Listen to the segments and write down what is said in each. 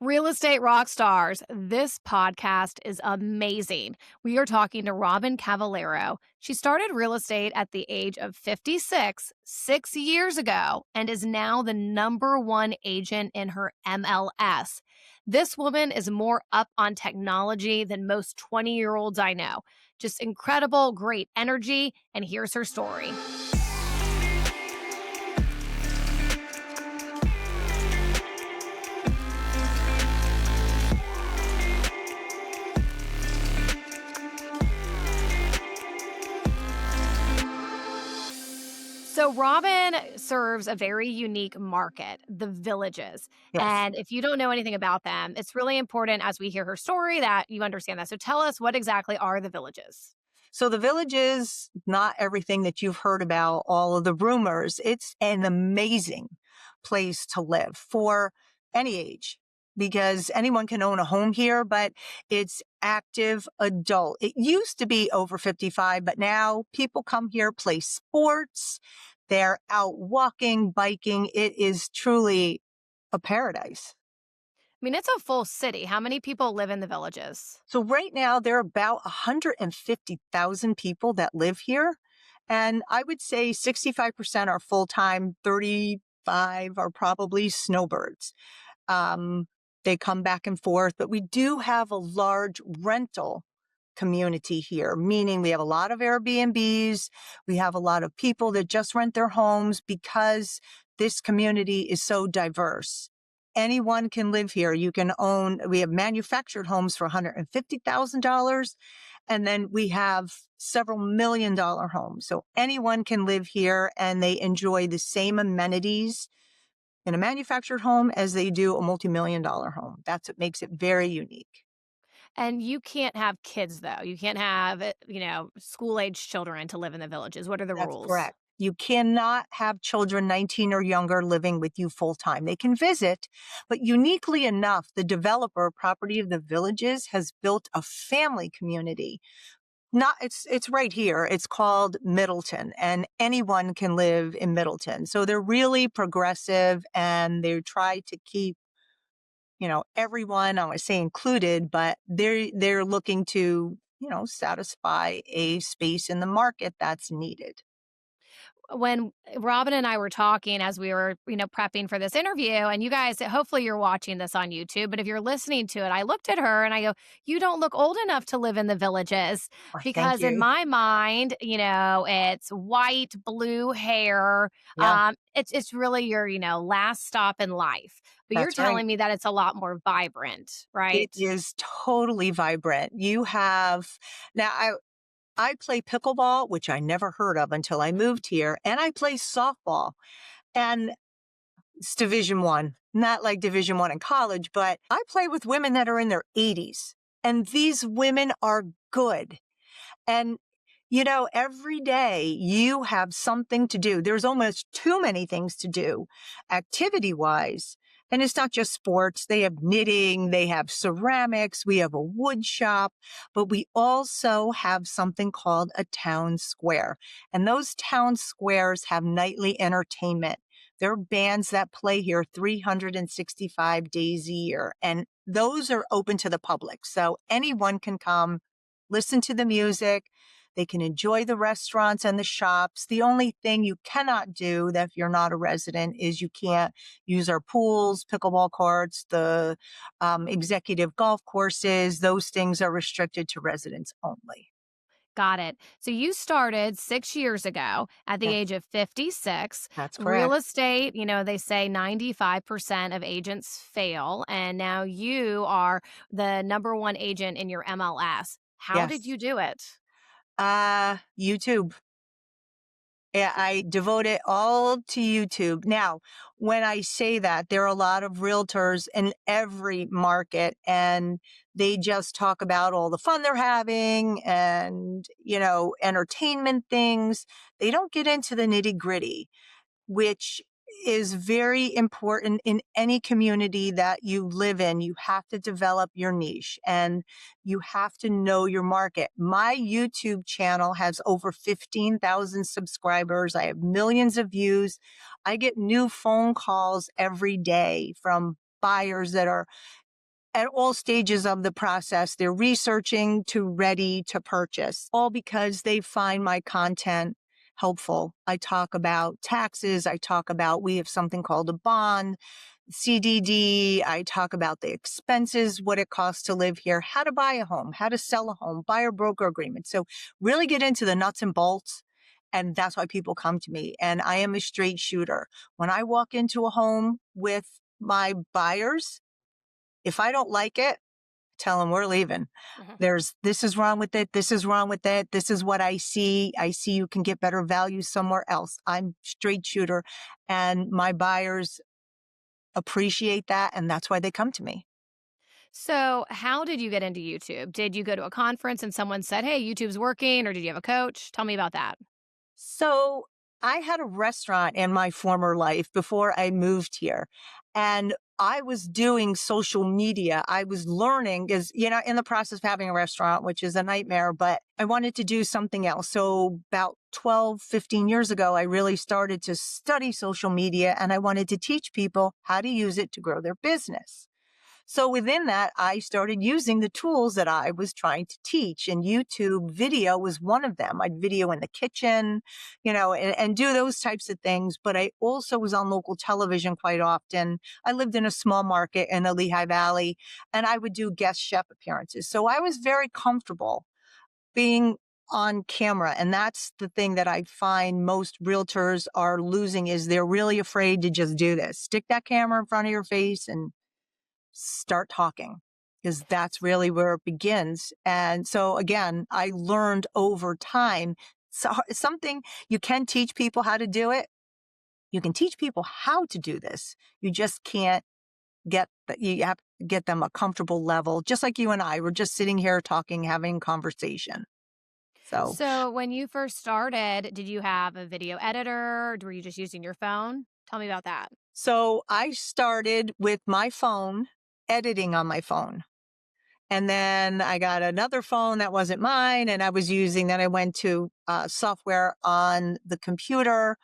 Real Estate Rockstars. This podcast is amazing. We are talking to Robyn Cavallaro. She started real estate at the age of 56, 6 years ago, and is now the number one agent in her MLS. This woman is more up on technology than most 20-year-olds I know. Just incredible, great energy, and here's her story. So Robyn serves a very unique market, the villages. Yes. And if you don't know anything about them, it's really important as we hear her story that you understand that. So tell us, what exactly are the villages? So the village is not everything that you've heard about, all of the rumors. It's an amazing place to live for any age because anyone can own a home here, but it's active adult. It used to be over 55, but now people come here, play sports. They're out walking, biking. It is truly a paradise. I mean, it's a full city. How many people live in the villages? So right now there are about 150,000 people that live here. And I would say 65% are full-time, 35 are probably snowbirds. Um, they come back and forth, but we do have a large rental community here, meaning we have a lot of Airbnbs. We have a lot of people that just rent their homes because this community is so diverse. Anyone can live here. You can we have manufactured homes for $150,000. And then we have several $1 million homes. So anyone can live here and they enjoy the same amenities in a manufactured home as they do a multi-million-dollar home. That's what makes it very unique. And you can't have kids, though. You can't have, school age children to live in the villages. What are the That's rules? correct. You cannot have children 19 or younger living with you full time. They can visit, but uniquely enough, the developer, Property of the Villages, has built a family community. It's right here. It's called Middleton, and anyone can live in Middleton. So they're really progressive and they try to keep, everyone, I would say included, but they're looking to, satisfy a space in the market that's needed. When Robyn and I were talking as we were, prepping for this interview, and you guys, hopefully you're watching this on YouTube, but if you're listening to it, I looked at her and I go, "You don't look old enough to live in the villages." Oh, thank Because in you. my mind, it's white, blue hair. Yeah, It's really your, last stop in life. But you're that's right. telling me that it's a lot more vibrant, It right? is totally vibrant. Now I play pickleball, which I never heard of until I moved here, and I play softball. And it's Division 1, not like Division 1 in college, but I play with women that are in their 80s. And these women are good. And, every day you have something to do. There's almost too many things to do activity wise. And it's not just sports. They have knitting. They have ceramics. We have a wood shop, but we also have something called a town square. And those town squares have nightly entertainment. There are bands that play here 365 days a year, and those are open to the public. So anyone can come, listen to the music. They can enjoy the restaurants and the shops. The only thing you cannot do that if you're not a resident is you can't use our pools, pickleball courts, the executive golf courses. Those things are restricted to residents only. Got it. So you started 6 years ago at the age Yes, of 56. that's Real correct. estate, they say 95% of agents fail. And now you are the number one agent in your MLS. How did Yes. you do it? YouTube. Yeah, I devote it all to YouTube. Now, when I say that, there are a lot of realtors in every market and they just talk about all the fun they're having and, entertainment things. They don't get into the nitty gritty, which is very important in any community that you live in. You have to develop your niche and you have to know your market. My YouTube channel has over 15,000 subscribers. I have millions of views. I get new phone calls every day from buyers that are at all stages of the process. They're researching to ready to purchase, all because they find my content helpful. I talk about taxes. I talk about, we have something called a bond, CDD. I talk about the expenses, what it costs to live here, how to buy a home, how to sell a home, buyer broker agreement. So really get into the nuts and bolts. And that's why people come to me. And I am a straight shooter. When I walk into a home with my buyers, if I don't like it, tell them we're leaving. Mhm. This is wrong with it. This is wrong with it. This is what I see. I see you can get better value somewhere else. I'm straight shooter, and my buyers appreciate that. And that's why they come to me. So, how did you get into YouTube? Did you go to a conference and someone said, "Hey, YouTube's working," or did you have a coach? Tell me about that. So I had a restaurant in my former life before I moved here, and I was doing social media. I was learning because, in the process of having a restaurant, which is a nightmare, but I wanted to do something else. So about 12, 15 years ago, I really started to study social media, and I wanted to teach people how to use it to grow their business. So within that, I started using the tools that I was trying to teach, and YouTube video was one of them. I'd video in the kitchen, and do those types of things. But I also was on local television quite often. I lived in a small market in the Lehigh Valley, and I would do guest chef appearances. So I was very comfortable being on camera. And that's the thing that I find most realtors are losing, is they're really afraid to just do this. Stick that camera in front of your face and start talking, because that's really where it begins. And so again, I learned over time. So it's something you can teach people how to do it. You can teach people how to do this. You just can't you have to get them a comfortable level, just like you and I were just sitting here talking, having conversation. So, So, when you first started, did you have a video editor? Were you just using your phone? Tell me about that. so I started with my phone, editing on my phone. And then I got another phone that wasn't mine, and I was using, then I went to software on the computer.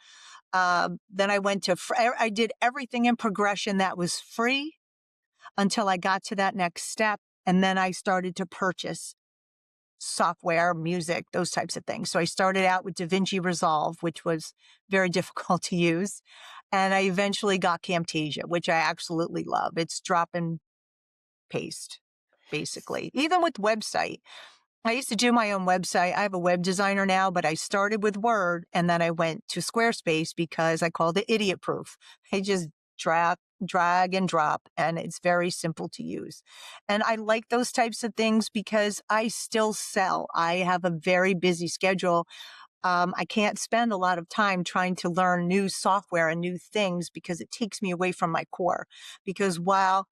Then I went to, I did everything in progression that was free until I got to that next step. And then I started to purchase software, music, those types of things. So I started out with DaVinci Resolve, which was very difficult to use. And I eventually got Camtasia, which I absolutely love. It's drop and paste, basically. Even with website, I used to do my own website. I have a web designer now, but I started with Word, and then I went to Squarespace because I called it idiot proof. I just drag and drop, and it's very simple to use. And I like those types of things because I still sell. I have a very busy schedule. I can't spend a lot of time trying to learn new software and new things because it takes me away from my core. Because while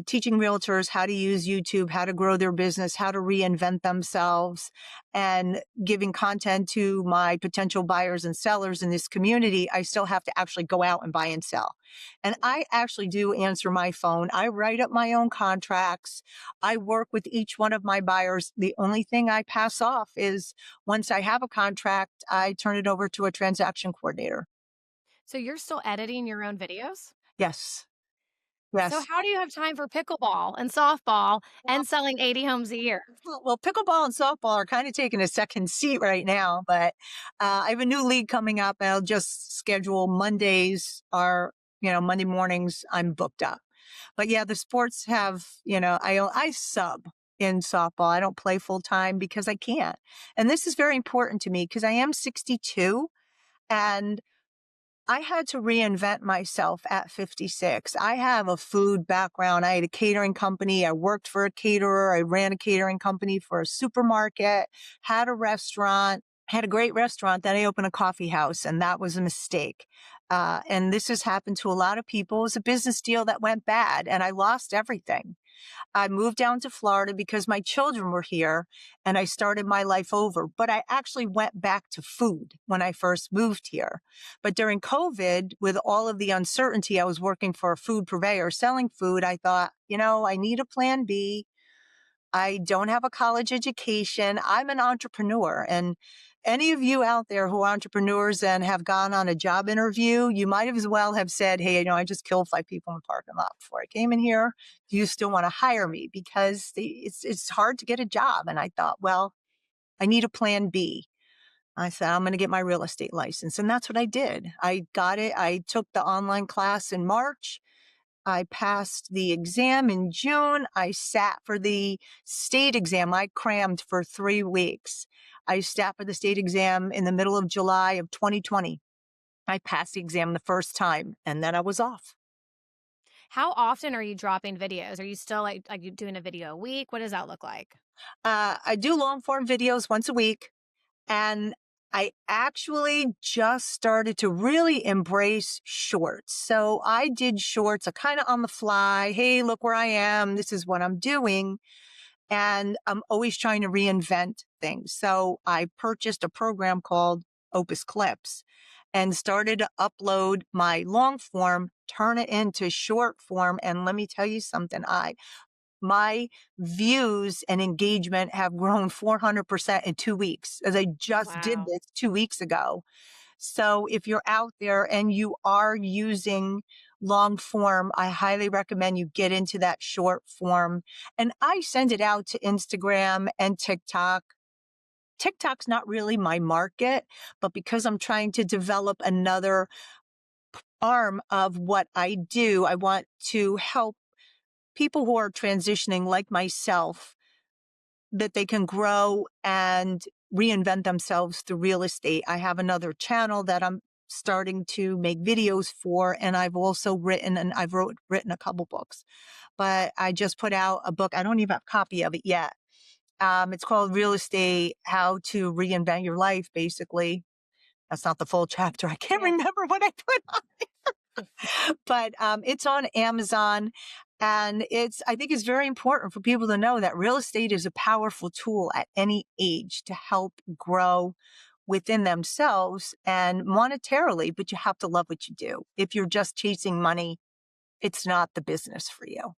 teaching realtors how to use YouTube, how to grow their business, how to reinvent themselves, and giving content to my potential buyers and sellers in this community, I still have to actually go out and buy and sell. And I actually do answer my phone. I write up my own contracts. I work with each one of my buyers. The only thing I pass off is, once I have a contract, I turn it over to a transaction coordinator. So, you're still editing your own videos? Yes. So, Yes. how do you have time for pickleball and softball and selling 80 homes a year? Well, pickleball and softball are kind of taking a second seat right now, but I have a new league coming up, and I'll just schedule Mondays or, Monday mornings I'm booked up. But yeah, the sports have, I sub in softball. I don't play full time because I can't. And this is very important to me because I am 62, and I had to reinvent myself at 56. I have a food background. I had a catering company. I worked for a caterer. I ran a catering company for a supermarket, had a restaurant, had a great restaurant. Then I opened a coffee house, and that was a mistake. And this has happened to a lot of people. It was a business deal that went bad, and I lost everything. I moved down to Florida because my children were here, and I started my life over. But I actually went back to food when I first moved here. But during COVID, with all of the uncertainty, I was working for a food purveyor selling food. I thought, I need a plan B. I don't have a college education. I'm an entrepreneur. And any of you out there who are entrepreneurs and have gone on a job interview, you might as well have said, hey, I just killed 5 people in the parking lot before I came in here. Do you still want to hire me? Because it's hard to get a job. And I thought, well, I need a plan B. I said, I'm going to get my real estate license. And that's what I did. I got it. I took the online class in March. I passed the exam in June. I sat for the state exam. I crammed for 3 weeks. I sat for the state exam in the middle of July of 2020. I passed the exam the first time, and then I was off. How often are you dropping videos? Are you still like you doing a video a week? What does that look like? I do long form videos once a week. And I actually just started to really embrace shorts. So I did shorts, kind of on the fly. Hey, look where I am. This is what I'm doing. And I'm always trying to reinvent things. So I purchased a program called Opus Clips and started to upload my long form, turn it into short form. And let me tell you something, my views and engagement have grown 400% in 2 weeks, as I just did Wow. this 2 weeks ago. So if you're out there and you are using long form, I highly recommend you get into that short form. And I send it out to Instagram and TikTok. TikTok's not really my market, but because I'm trying to develop another arm of what I do, I want to help people who are transitioning like myself, that they can grow and reinvent themselves through real estate. I have another channel that I'm starting to make videos for, and I've also written a couple books. But I just put out a book. I don't even have a copy of it yet. It's called Real Estate: How to Reinvent Your Life. Basically, that's not the full chapter. I can't Yeah. remember what I put but it's on Amazon. And I think it's very important for people to know that real estate is a powerful tool at any age to help grow within themselves and monetarily, but you have to love what you do. If you're just chasing money, it's not the business for you.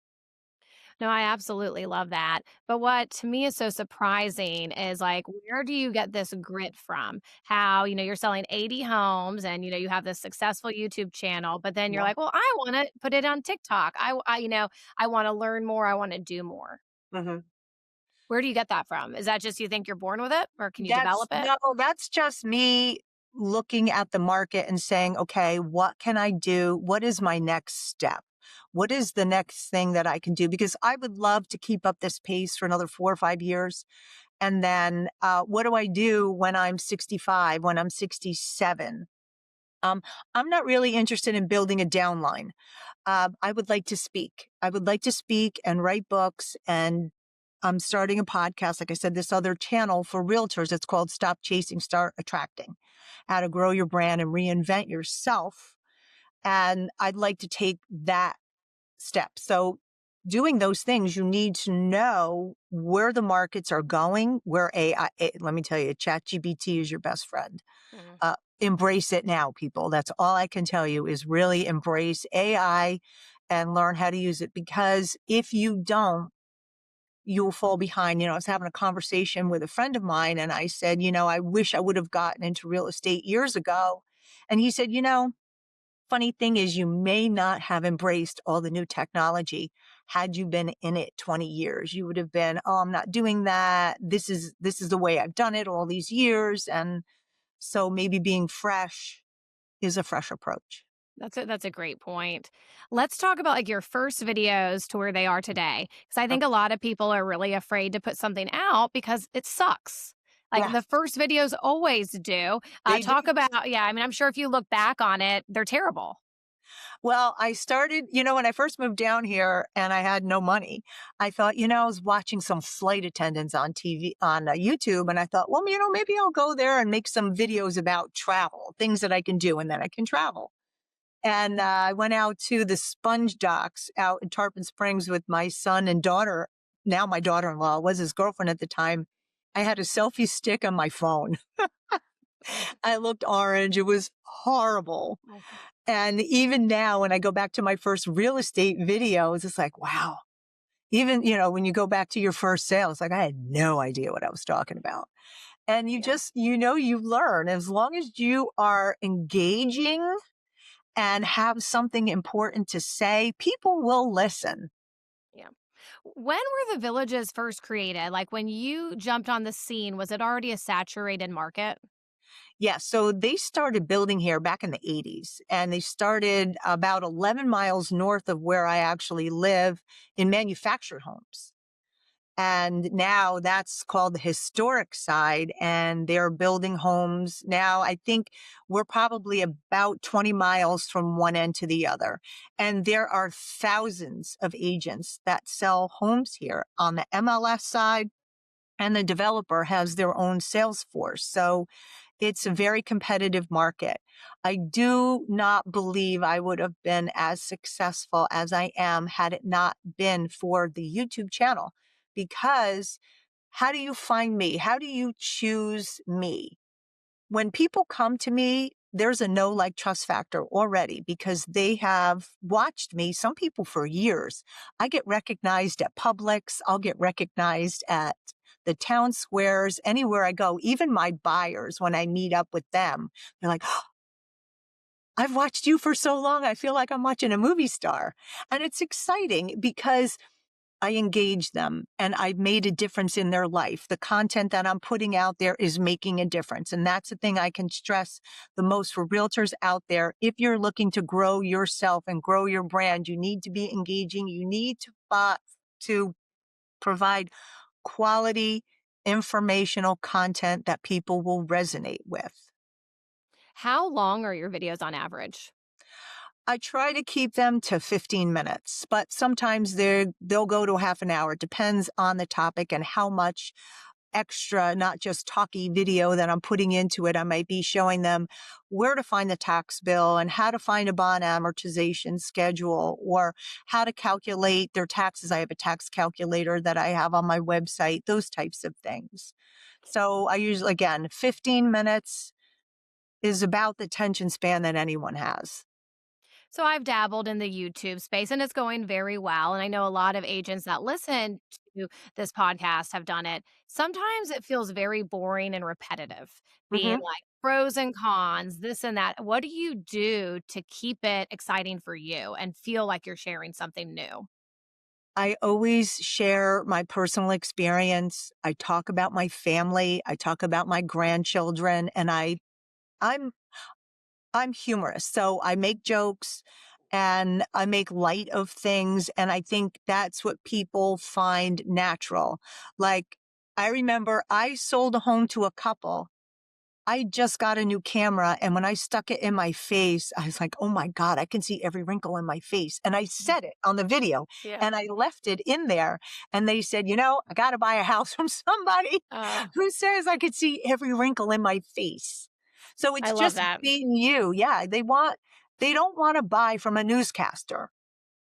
No, I absolutely love that. But what to me is so surprising is like, where do you get this grit from? How, you're selling 80 homes and, you have this successful YouTube channel, but then you're Yeah. like, well, I want to put it on TikTok. I want to learn more. I want to do more. Mhm. Where do you get that from? Is that just you think you're born with it or can you develop it? No, that's just me looking at the market and saying, okay, what can I do? What is my next step? What is the next thing that I can do? Because I would love to keep up this pace for another 4 or 5 years. And then what do I do when I'm 65, when I'm 67? Um, I'm not really interested in building a downline. I would like to speak. I would like to speak and write books. And I'm starting a podcast, like I said, this other channel for realtors. It's called Stop Chasing, Start Attracting: How to Grow Your Brand and Reinvent Yourself. And I'd like to take that step. So doing those things, you need to know where the markets are going, where let me tell you, ChatGPT is your best friend. Mhm. Embrace it now, people. That's all I can tell you, is really embrace AI and learn how to use it, because if you don't, you'll fall behind. I was having a conversation with a friend of mine and I said, I wish I would have gotten into real estate years ago. And he said, funny thing is, you may not have embraced all the new technology had you been in it 20 years. You would have been, oh, I'm not doing that. This is the way I've done it all these years. And so maybe being fresh is a fresh approach. That's a great point. Let's talk about like your first videos to where they are today. Because I think a Okay. lot of people are really afraid to put something out because it sucks. Like Yes, the first videos always do. they do. Talk about, yeah, I mean, I'm sure if you look back on it, they're terrible. Well, I started, when I first moved down here and I had no money, I thought, I was watching some flight attendants on TV, on YouTube. And I thought, well, maybe I'll go there and make some videos about travel, things that I can do, and then I can travel. And I went out to the sponge docks out in Tarpon Springs with my son and daughter. Now my daughter-in-law, was his girlfriend at the time. I had a selfie stick on my phone. Oh, I looked orange. It was horrible. oh. And even now, when I go back to my first real estate videos, it's like, wow. Even, when you go back to your first sale, it's like, I had no idea what I was talking about. And you Yeah. just, you learn as long as you are engaging and have something important to say, people will listen. Yeah. When were the villages first created? Like when you jumped on the scene, was it already a saturated market? Yeah, so they started building here back in the 80s, and they started about 11 miles north of where I actually live in manufactured homes. And now that's called the historic side, and they're building homes now. I think we're probably about 20 miles from one end to the other. And there are thousands of agents that sell homes here on the MLS side, and the developer has their own sales force. So it's a very competitive market. I do not believe I would have been as successful as I am had it not been for the YouTube channel. Because how do you find me? How do you choose me? When people come to me, there's a know, like, trust factor already because they have watched me, some people for years. I get recognized at Publix. I'll get recognized at the town squares, anywhere I go, even my buyers, when I meet up with them, they're like, "Oh, I've watched you for so long. I feel like I'm watching a movie star." And it's exciting because I engage them and I've made a difference in their life. The content that I'm putting out there is making a difference. And that's the thing I can stress the most for realtors out there. If you're looking to grow yourself and grow your brand, you need to be engaging. You need to provide quality informational content that people will resonate with. How long are your videos on average? I try to keep them to 15 minutes, but sometimes they'll go to half an hour. It depends on the topic and how much extra, not just talky video that I'm putting into it. I might be showing them where to find the tax bill and how to find a bond amortization schedule or how to calculate their taxes. I have a tax calculator that I have on my website, those types of things. So I usually, again, 15 minutes is about the attention span that anyone has. So I've dabbled in the YouTube space and it's going very well. And I know a lot of agents that listen to this podcast have done it. Sometimes it feels very boring and repetitive, being Mhm. like pros and cons, this and that. What do you do to keep it exciting for you and feel like you're sharing something new? I always share my personal experience. I talk about my family. I talk about my grandchildren, and I'm I'm humorous. So I make jokes and I make light of things, and I think that's what people find natural. Like, I remember I sold a home to a couple. I just got a new camera, and when I stuck it in my face, I was like, "Oh my god, I can see every wrinkle in my face." And I Mhm. said it on the video, Yeah. and I left it in there, and they said, I gotta buy a house from somebody Oh, who says I could see every wrinkle in my face. So I it's love just that. being you. Yeah, they don't wanna buy from a newscaster.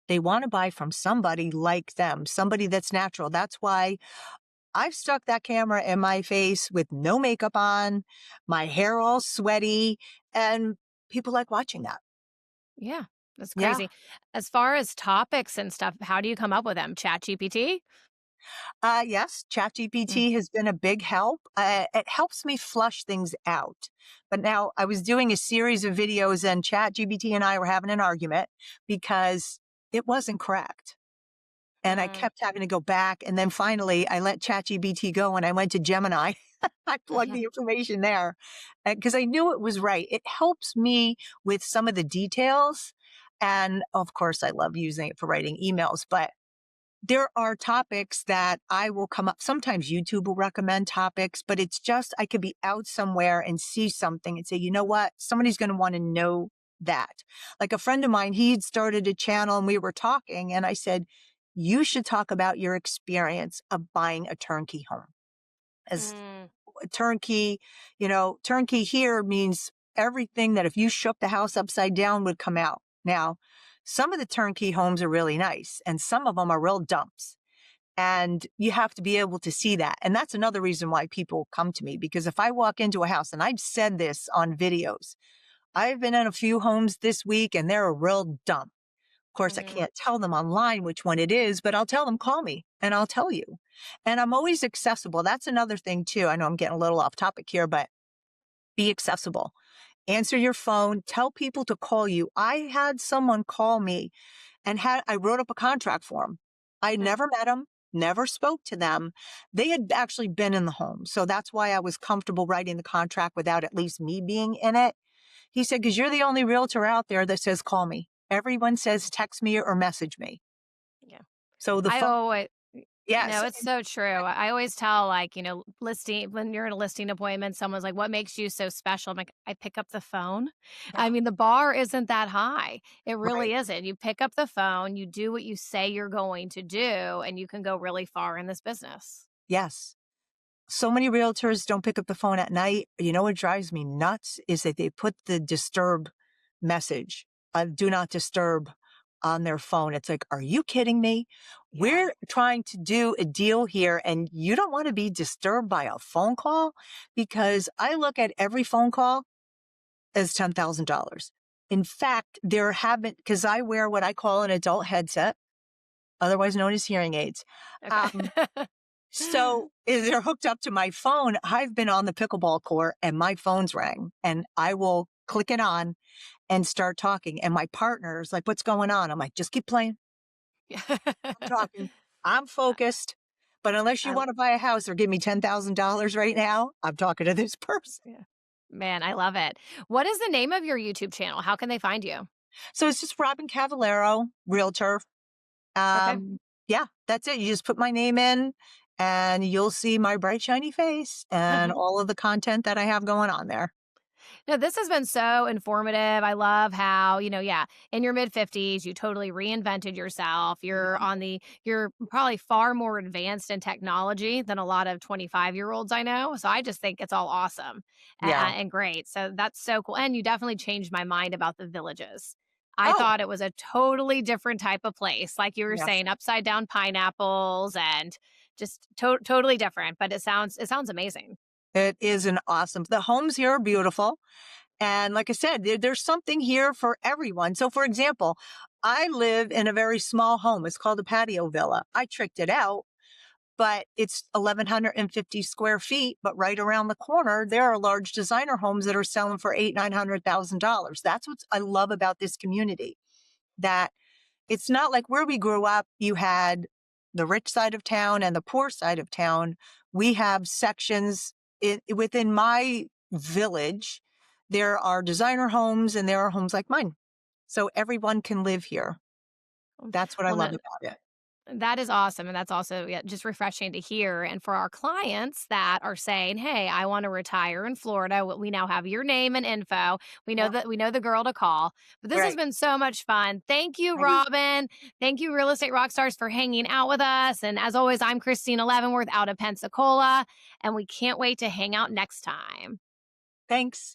They wanna buy from somebody like them, somebody that's natural. That's why I've stuck that camera in my face with no makeup on, my hair all sweaty, and people like watching that. Yeah, that's Yeah. crazy. As far as topics and stuff, how do you come up with them? Chat GPT? Yes, Mm, ChatGPT has been a big help. It helps me flush things out. But now I was doing a series of videos, and ChatGPT and I were having an argument because it wasn't correct. And I mm, kept having to go back. And then finally, I let ChatGPT go and I went to Gemini. I plugged the information there because I knew it was right. It helps me with some of the details. And of course, I love using it for writing emails, but there are topics that I will come up. Sometimes YouTube will recommend topics, but it's just I could be out somewhere and see something and say, you know what? Somebody's going to want to know that. Like a friend of mine, he'd started a channel and we were talking, and I said, you should talk about your experience of buying a turnkey home. As mm. a turnkey, turnkey here means everything that if you shook the house upside down would come out. Now, some of the turnkey homes are really nice and some of them are real dumps. And you have to be able to see that. And that's another reason why people come to me, because if I walk into a house, and I've said this on videos, I've been in a few homes this week and they're a real dump. course, I Mhm. can't tell them online which one it is, but I'll tell them, call me and I'll tell you. And I'm always accessible. That's another thing too. I know I'm getting a little off topic here, but be accessible. Answer your phone, tell people to call you. I had someone call me and I wrote up a contract for them. I Mm. never met them, never spoke to them. They had actually been in the home. So that's why I was comfortable writing the contract without at least me being in it. He said, because you're the only realtor out there that says, call me. Everyone says, text me or message me. Yeah. So the I phone, always yes. No, it's so true. I always tell, like, listing when you're in a listing appointment, someone's like, "What makes you so special?" I'm like, "I pick up the phone." Yeah, I mean, the bar isn't that high. It right. really isn't. You pick up the phone, you do what you say you're going to do, and you can go really far in this business. Yes. So many realtors don't pick up the phone at night. You know what drives me nuts is that they put the disturb message, do not disturb on their phone. It's like, are you kidding me? Yeah. We're trying to do a deal here and you don't want to be disturbed by a phone call because I look at every phone call as $10,000. In fact, there have been, because I wear what I call an adult headset, otherwise known as hearing aids. Okay. Um, so they're hooked up to my phone. I've been on the pickleball court and my phone's rang and I will click it on and start talking. And my partner's like, what's going on? I'm like, just keep playing. I'm talking. I'm focused. But unless you I want to buy a house or give me $10,000 right now, I'm talking to this person. Yeah. Man, I love it. What is the name of your YouTube channel? How can they find you? So it's just Robyn Cavallaro, realtor. Okay. Yeah, that's it. You just put my name in and you'll see my bright, shiny face and all of the content that I have going on there. No, this has been so informative. I love how, yeah, in your mid-50s, you totally reinvented yourself. You're probably far more advanced in technology than a lot of 25-year-olds I know. So I just think it's all awesome Yeah. and great. So that's so cool. And you definitely changed my mind about the villages. I Oh, thought it was a totally different type of place. Like you were yes. saying, upside down pineapples and just totally different, but it sounds amazing. It is an awesome, the homes here are beautiful. And like I said, there's something here for everyone. So for example, I live in a very small home. It's called a patio villa. I tricked it out, but it's 1,150 square feet. But right around the corner, there are large designer homes that are selling for $800,000, $900,000. That's what I love about this community, that it's not like where we grew up, you had the rich side of town and the poor side of town. We have sections within my village. There are designer homes and there are homes like mine. So everyone can live here. That's what I Well, love no, about it. that is awesome, and that's also, yeah, just refreshing to hear, and for our clients that are saying, "Hey, I wanna retire in Florida," we now have your name and info. Yeah. We know the girl to call. But this has Right. been so much fun. Thank you, Right. Robyn. Thank you, Real Estate Rockstars, for hanging out with us, and as always, I'm Christina Leavenworth out of Pensacola, and we can't wait to hang out next time. Thanks.